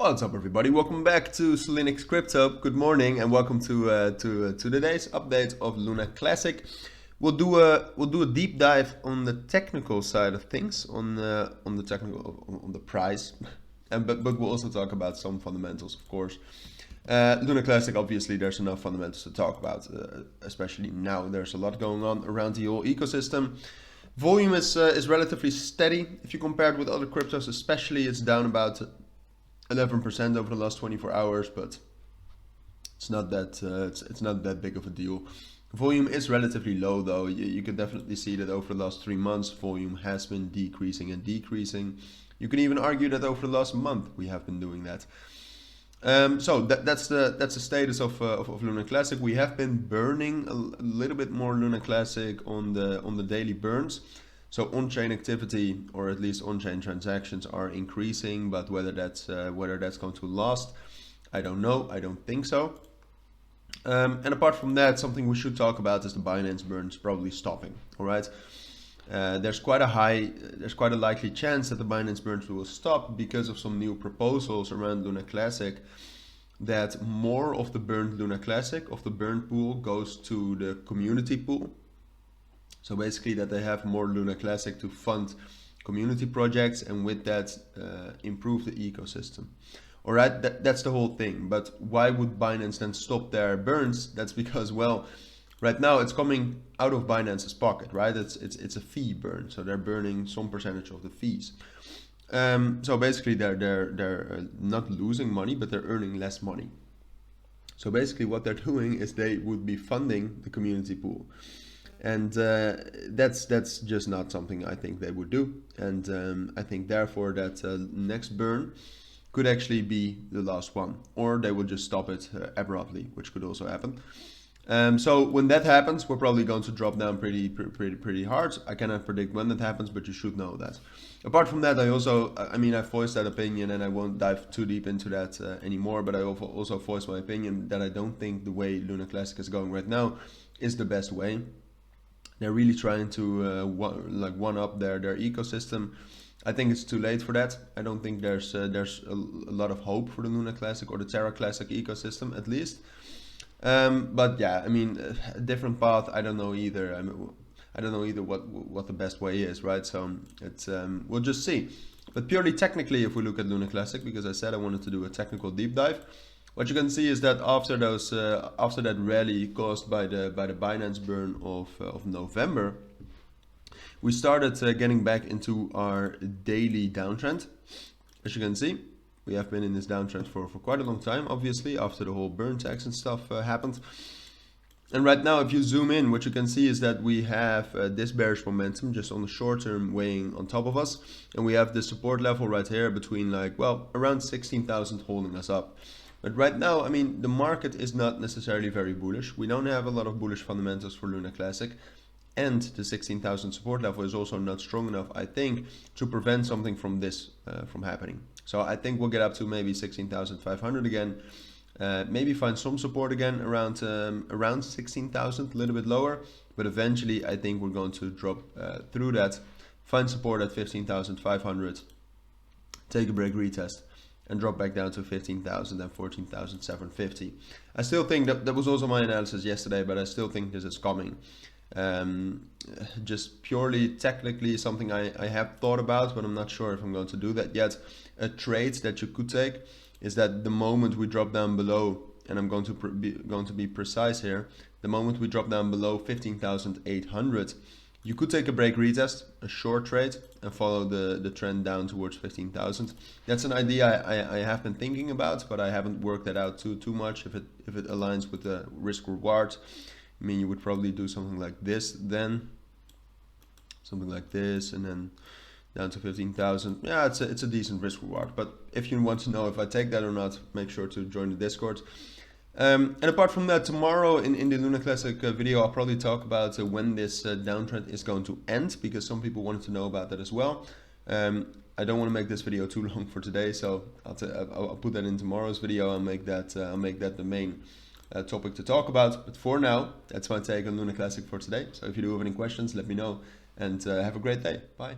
What's up, everybody? Welcome back to Cilinix Crypto. Good morning, and welcome to today's update of Luna Classic. We'll do a deep dive on the technical side of things, on the price, but we'll also talk about some fundamentals, of course. Luna Classic, obviously, there's enough fundamentals to talk about, especially now. There's a lot going on around the whole ecosystem. Volume is relatively steady if you compare it with other cryptos, especially. It's down about 11% over the last 24 hours, but it's not that it's not that big of a deal. Volume is relatively low, though. You can definitely see that over the last 3 months, volume has been decreasing and decreasing. You can even argue that over the last month we have been doing that. So that's the status of Luna Classic. We have been burning a little bit more Luna Classic on the daily burns. So on-chain activity, or at least on-chain transactions, are increasing, but whether that's going to last, I don't know. I don't think so. And apart from that, something we should talk about is the Binance burns probably stopping. All right, there's quite a likely chance that the Binance burns will stop because of some new proposals around Luna Classic, that more of the burned Luna Classic, of the burned pool, goes to the community pool. So basically that they have more Luna Classic to fund community projects, and with that improve the ecosystem. All right, that's the whole thing. But why would Binance then stop their burns? That's because, well, right now it's coming out of Binance's pocket, right? It's a fee burn, so they're burning some percentage of the fees. So basically they're not losing money, but they're earning less money. So basically what they're doing is they would be funding the community pool. And that's just not something I think they would do. And I think therefore that next burn could actually be the last one, or they would just stop it abruptly, which could also happen. So when that happens, we're probably going to drop down pretty hard. I cannot predict when that happens, but you should know that. Apart from that, I voiced that opinion, and I won't dive too deep into that anymore. But I also voiced my opinion that I don't think the way Luna Classic is going right now is the best way. They're really trying to one up their ecosystem. I think it's too late for that. I don't think there's a lot of hope for the Luna Classic or the TERRA Classic ecosystem, at least. But yeah, I mean, a different path. I don't know either. I don't know either what the best way is, right? So it's we'll just see. But purely technically, if we look at Luna Classic, because I said I wanted to do a technical deep dive, what you can see is that after that rally caused by the Binance burn of November, we started getting back into our daily downtrend. As you can see, we have been in this downtrend for quite a long time, obviously, after the whole burn tax and stuff happened. And right now, if you zoom in, what you can see is that we have this bearish momentum just on the short term weighing on top of us. And we have the support level right here between around 16,000 holding us up. But right now, I mean, the market is not necessarily very bullish. We don't have a lot of bullish fundamentals for Luna Classic. And the 16,000 support level is also not strong enough, I think, to prevent something from this from happening. So I think we'll get up to maybe 16,500 again. Maybe find some support again around 16,000, a little bit lower. But eventually, I think we're going to drop through that, find support at 15,500, take a break retest, and drop back down to 15,000 and 14,750. I still think that was also my analysis yesterday, but I still think this is coming. Just purely technically something I have thought about, but I'm not sure if I'm going to do that yet. A trade that you could take is that the moment we drop down below, and I'm going to be precise here, the moment we drop down below 15,800, you could take a break retest, a short trade, and follow the trend down towards 15,000. That's an idea I have been thinking about, but I haven't worked that out too much. If it aligns with the risk reward, I mean, you would probably do something like this, then something like this, and then down to 15,000. Yeah, it's a decent risk reward. But if you want to know if I take that or not, make sure to join the Discord. And apart from that, tomorrow in the Luna Classic video, I'll probably talk about when this downtrend is going to end, because some people wanted to know about that as well. I don't want to make this video too long for today, so I'll put that in tomorrow's video. I'll make that the main topic to talk about. But for now, that's my take on Luna Classic for today. So if you do have any questions, let me know, and have a great day. Bye.